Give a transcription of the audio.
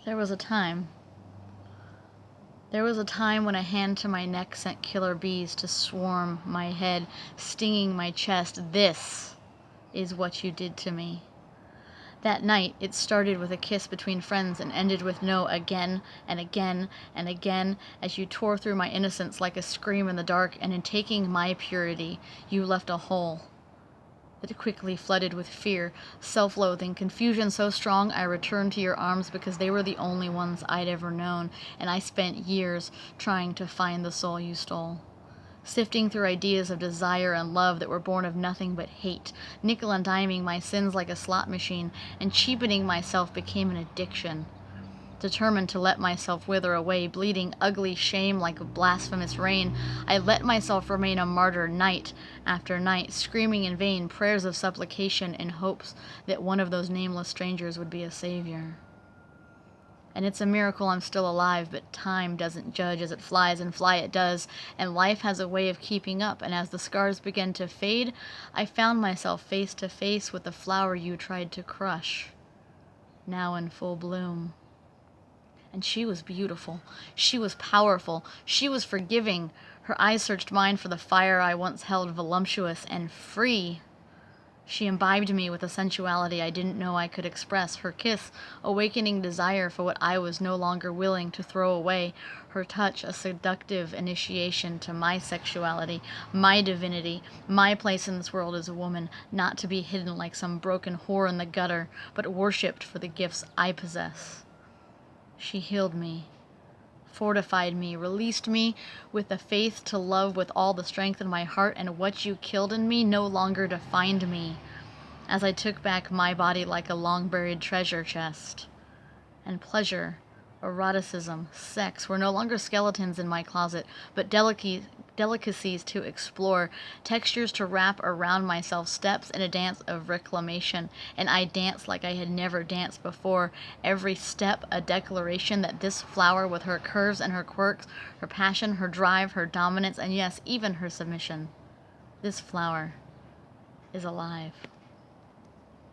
There was a time. There was a time when a hand to my neck sent killer bees to swarm my head, stinging my chest. This is what you did to me. That night, it started with a kiss between friends and ended with no again and again and again as you tore through my innocence like a scream in the dark, and in taking my purity, you left a hole that quickly flooded with fear, self-loathing, confusion so strong I returned to your arms because they were the only ones I'd ever known, and I spent years trying to find the soul you stole. Sifting through ideas of desire and love that were born of nothing but hate, nickel and diming my sins like a slot machine, and cheapening myself became an addiction. Determined to let myself wither away, bleeding ugly shame like a blasphemous rain, I let myself remain a martyr night after night, screaming in vain prayers of supplication in hopes that one of those nameless strangers would be a savior. And it's a miracle I'm still alive, but time doesn't judge as it flies, and fly it does, and life has a way of keeping up, and as the scars began to fade, I found myself face to face with the flower you tried to crush, now in full bloom. And she was beautiful. She was powerful. She was forgiving. Her eyes searched mine for the fire I once held voluptuous and free. She imbibed me with a sensuality I didn't know I could express. Her kiss, awakening desire for what I was no longer willing to throw away. Her touch, a seductive initiation to my sexuality, my divinity, my place in this world as a woman, not to be hidden like some broken whore in the gutter, but worshipped for the gifts I possess. She healed me, fortified me, released me with the faith to love with all the strength in my heart, and what you killed in me no longer defined me, as I took back my body like a long-buried treasure chest. And pleasure, eroticism, sex were no longer skeletons in my closet, but delicacies to explore, textures to wrap around myself, steps in a dance of reclamation, and I danced like I had never danced before, every step a declaration that this flower with her curves and her quirks, her passion, her drive, her dominance, and yes, even her submission, this flower is alive.